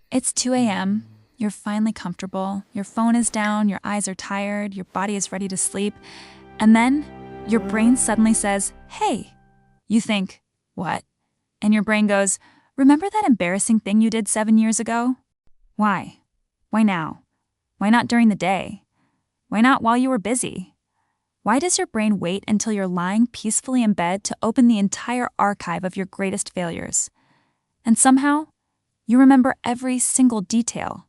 It's 2 a.m. You're finally comfortable. Your phone is down, your eyes are tired, your body is ready to sleep. And then your brain suddenly says, "Hey." You think, "What?" And your brain goes, "Remember that embarrassing thing you did 7 years ago?" Why? Why now? Why not during the day? Why not while you were busy? Why does your brain wait until you're lying peacefully in bed to open the entire archive of your greatest failures? And somehow, you remember every single detail.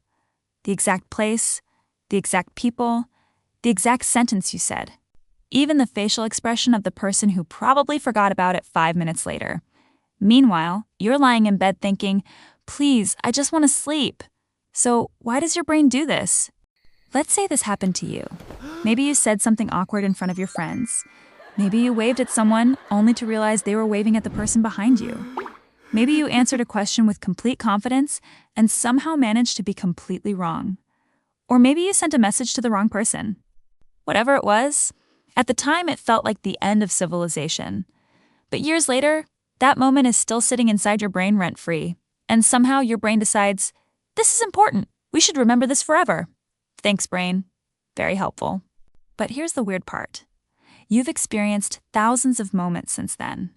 The exact place, the exact people, the exact sentence you said. Even the facial expression of the person who probably forgot about it 5 minutes later. Meanwhile, you're lying in bed thinking, "Please, I just want to sleep." So why does your brain do this? Let's say this happened to you. Maybe you said something awkward in front of your friends. Maybe you waved at someone only to realize they were waving at the person behind you. Maybe you answered a question with complete confidence and somehow managed to be completely wrong. Or maybe you sent a message to the wrong person. Whatever it was, at the time it felt like the end of civilization. But years later, that moment is still sitting inside your brain rent-free, and somehow your brain decides, "This is important. We should remember this forever." Thanks, brain. Very helpful. But here's the weird part. You've experienced thousands of moments since then.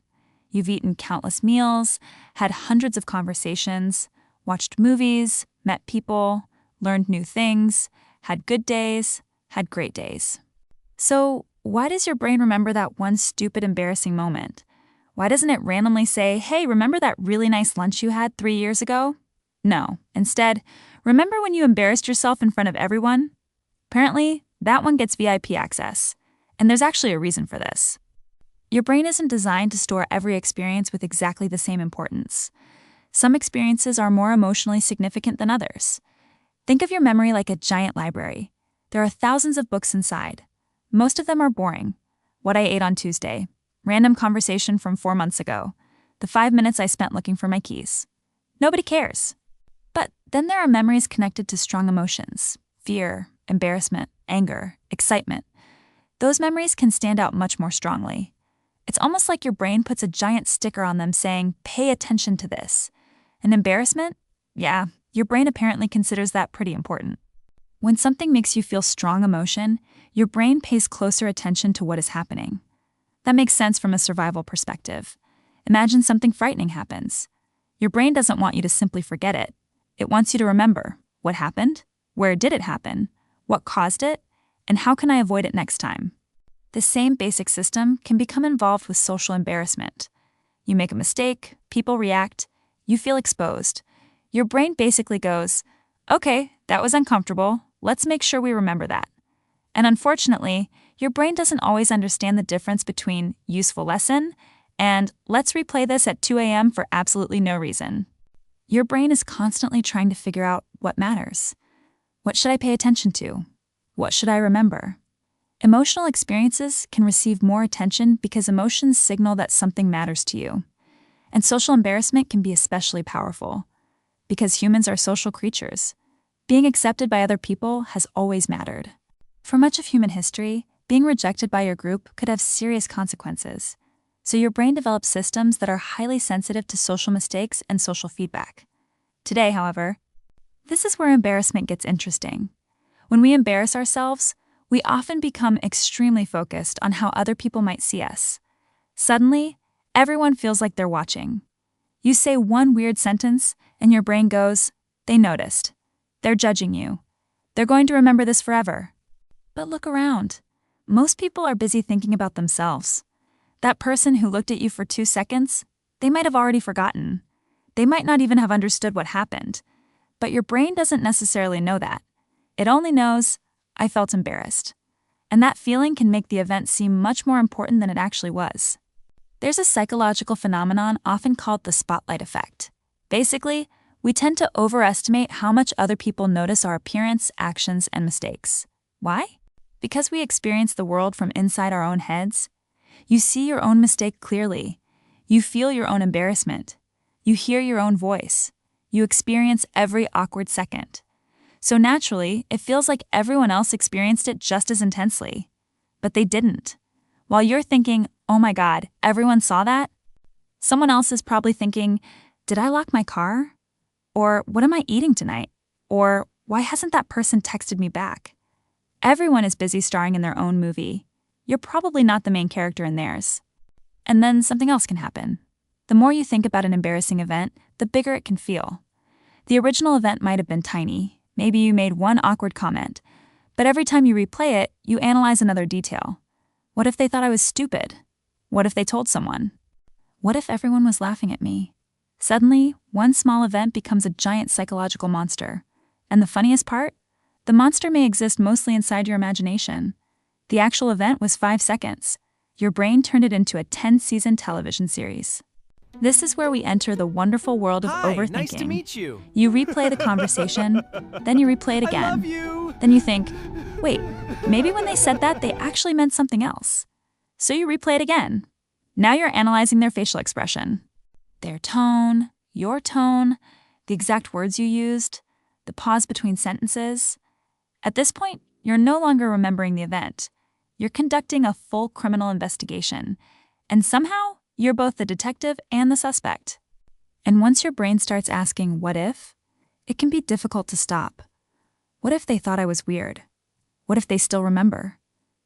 You've eaten countless meals, had hundreds of conversations, watched movies, met people, learned new things, had good days, had great days. So why does your brain remember that one stupid, embarrassing moment? Why doesn't it randomly say, "Hey, remember that really nice lunch you had 3 years ago?" No. Instead, remember when you embarrassed yourself in front of everyone? Apparently, that one gets VIP access. And there's actually a reason for this. Your brain isn't designed to store every experience with exactly the same importance. Some experiences are more emotionally significant than others. Think of your memory like a giant library. There are thousands of books inside. Most of them are boring. What I ate on Tuesday. Random conversation from 4 months ago. The 5 minutes I spent looking for my keys. Nobody cares. But then there are memories connected to strong emotions. Fear, embarrassment, anger, excitement. Those memories can stand out much more strongly. It's almost like your brain puts a giant sticker on them saying, "Pay attention to this." And embarrassment? Yeah, your brain apparently considers that pretty important. When something makes you feel strong emotion, your brain pays closer attention to what is happening. That makes sense from a survival perspective. Imagine something frightening happens. Your brain doesn't want you to simply forget it. It wants you to remember what happened, where did it happen, what caused it, and how can I avoid it next time. The same basic system can become involved with social embarrassment. You make a mistake, people react, you feel exposed. Your brain basically goes, "Okay, that was uncomfortable, let's make sure we remember that." And unfortunately, your brain doesn't always understand the difference between useful lesson and let's replay this at 2 a.m. for absolutely no reason. Your brain is constantly trying to figure out what matters. What should I pay attention to? What should I remember? Emotional experiences can receive more attention because emotions signal that something matters to you. And social embarrassment can be especially powerful. Because humans are social creatures. Being accepted by other people has always mattered. For much of human history, being rejected by your group could have serious consequences. So your brain develops systems that are highly sensitive to social mistakes and social feedback. Today, however, this is where embarrassment gets interesting. When we embarrass ourselves, we often become extremely focused on how other people might see us. Suddenly, everyone feels like they're watching. You say one weird sentence, and your brain goes, "They noticed. They're judging you. They're going to remember this forever." But look around. Most people are busy thinking about themselves. That person who looked at you for 2 seconds, they might have already forgotten. They might not even have understood what happened. But your brain doesn't necessarily know that. It only knows, "I felt embarrassed." And that feeling can make the event seem much more important than it actually was. There's a psychological phenomenon often called the spotlight effect. Basically, we tend to overestimate how much other people notice our appearance, actions, and mistakes. Why? Because we experience the world from inside our own heads. You see your own mistake clearly. You feel your own embarrassment. You hear your own voice. You experience every awkward second. So naturally, it feels like everyone else experienced it just as intensely. But they didn't. While you're thinking, "Oh my God, everyone saw that?" Someone else is probably thinking, did I lock my car? Or what am I eating tonight? Or why hasn't that person texted me back? Everyone is busy starring in their own movie. You're probably not the main character in theirs. And then something else can happen. The more you think about an embarrassing event, the bigger it can feel. The original event might have been tiny. Maybe you made one awkward comment. But every time you replay it, you analyze another detail. What if they thought I was stupid? What if they told someone? What if everyone was laughing at me? Suddenly, one small event becomes a giant psychological monster. And the funniest part? The monster may exist mostly inside your imagination. The actual event was 5 seconds. Your brain turned it into a 10-season television series. This is where we enter the wonderful world of overthinking. Nice to meet you. You replay the conversation, then you replay it again. I love you. Then you think, wait, maybe when they said that, they actually meant something else. So you replay it again. Now you're analyzing their facial expression. Their tone, your tone, the exact words you used, the pause between sentences. At this point, you're no longer remembering the event. You're conducting a full criminal investigation. And somehow, you're both the detective and the suspect. And once your brain starts asking, what if? It can be difficult to stop. What if they thought I was weird? What if they still remember?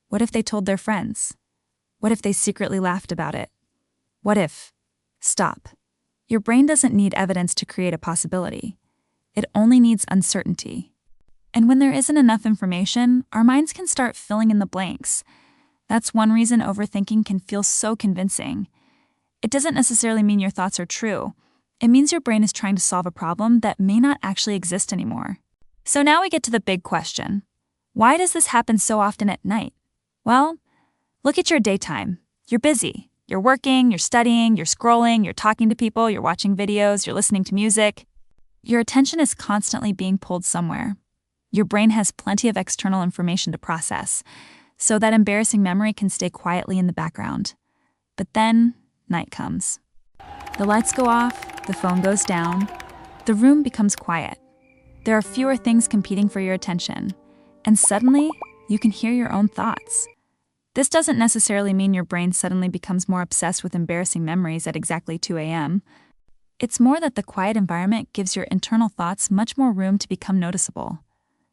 What if they told their friends? What if they secretly laughed about it? What if? Stop. Your brain doesn't need evidence to create a possibility. It only needs uncertainty. And when there isn't enough information, our minds can start filling in the blanks. That's one reason overthinking can feel so convincing. It doesn't necessarily mean your thoughts are true. It means your brain is trying to solve a problem that may not actually exist anymore. So now we get to the big question. Why does this happen so often at night? Well, look at your daytime. You're busy. You're working, you're studying, you're scrolling, you're talking to people, you're watching videos, you're listening to music. Your attention is constantly being pulled somewhere. Your brain has plenty of external information to process, so that embarrassing memory can stay quietly in the background. But then, night comes. The lights go off, the phone goes down, the room becomes quiet. There are fewer things competing for your attention, and suddenly, you can hear your own thoughts. This doesn't necessarily mean your brain suddenly becomes more obsessed with embarrassing memories at exactly 2 a.m. It's more that the quiet environment gives your internal thoughts much more room to become noticeable.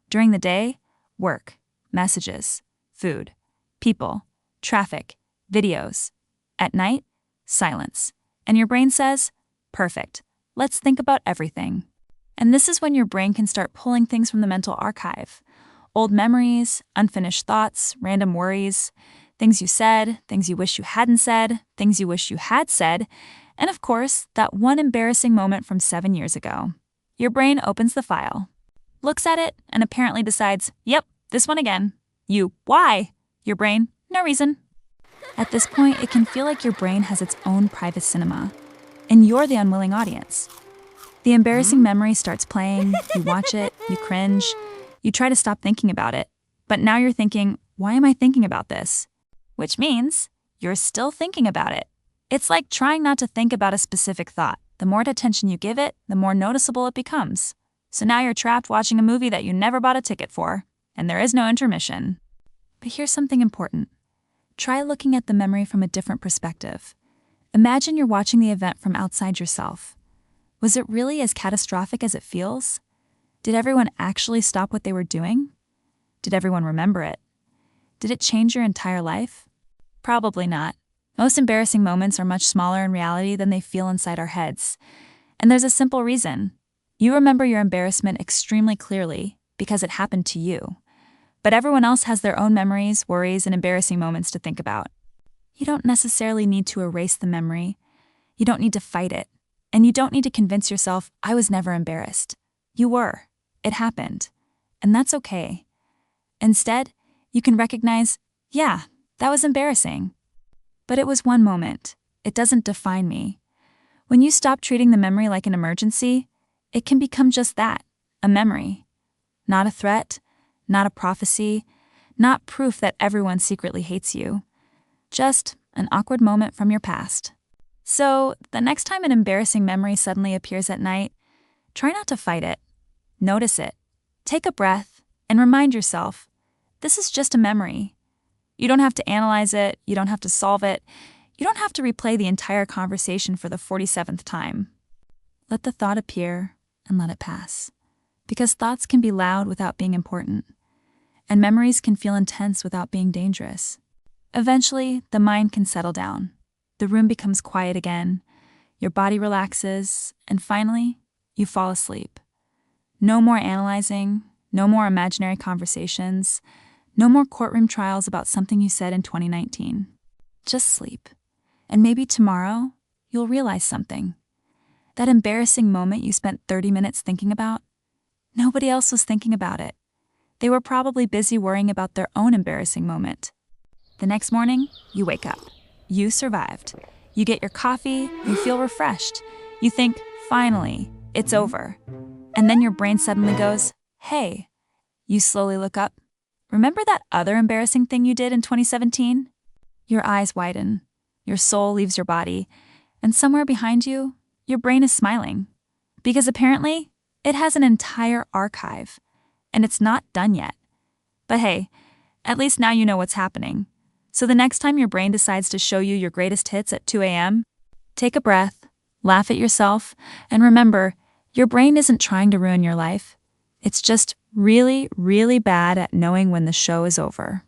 During the day, work, messages, food, people, traffic, videos. At night, silence. And your brain says, perfect, let's think about everything. And this is when your brain can start pulling things from the mental archive. Old memories, unfinished thoughts, random worries, things you said, things you wish you hadn't said, things you wish you had said, and of course, that one embarrassing moment from 7 years ago. Your brain opens the file, looks at it, and apparently decides, yep, this one again. You, why? Your brain, no reason. At this point, it can feel like your brain has its own private cinema, and you're the unwilling audience. The embarrassing memory starts playing, you watch it, you cringe, you try to stop thinking about it, but now you're thinking, why am I thinking about this? Which means you're still thinking about it. It's like trying not to think about a specific thought. The more attention you give it, the more noticeable it becomes. So now you're trapped watching a movie that you never bought a ticket for, and there is no intermission. But here's something important. Try looking at the memory from a different perspective. Imagine you're watching the event from outside yourself. Was it really as catastrophic as it feels? Did everyone actually stop what they were doing? Did everyone remember it? Did it change your entire life? Probably not. Most embarrassing moments are much smaller in reality than they feel inside our heads. And there's a simple reason. You remember your embarrassment extremely clearly because it happened to you. But everyone else has their own memories, worries, and embarrassing moments to think about. You don't necessarily need to erase the memory. You don't need to fight it. And you don't need to convince yourself, I was never embarrassed. You were. It happened. And that's okay. Instead, you can recognize, yeah, that was embarrassing. But it was one moment. It doesn't define me. When you stop treating the memory like an emergency, it can become just that, a memory. Not a threat, not a prophecy, not proof that everyone secretly hates you. Just an awkward moment from your past. So, the next time an embarrassing memory suddenly appears at night, try not to fight it. Notice it. Take a breath and remind yourself, this is just a memory. You don't have to analyze it, you don't have to solve it. You don't have to replay the entire conversation for the 47th time. Let the thought appear and let it pass. Because thoughts can be loud without being important, and memories can feel intense without being dangerous. Eventually, the mind can settle down. The room becomes quiet again, your body relaxes, and finally, you fall asleep. No more analyzing, no more imaginary conversations, no more courtroom trials about something you said in 2019. Just sleep. And maybe tomorrow, you'll realize something. That embarrassing moment you spent 30 minutes thinking about, nobody else was thinking about it. They were probably busy worrying about their own embarrassing moment. The next morning, you wake up. You survived. You get your coffee, you feel refreshed. You think, finally, it's over. And then your brain suddenly goes, hey. You slowly look up. Remember that other embarrassing thing you did in 2017? Your eyes widen. Your soul leaves your body. And somewhere behind you, your brain is smiling. Because apparently, it has an entire archive. And it's not done yet. But hey, at least now you know what's happening. So the next time your brain decides to show you your greatest hits at 2 a.m., take a breath, laugh at yourself, and remember, your brain isn't trying to ruin your life. It's just really, really bad at knowing when the show is over.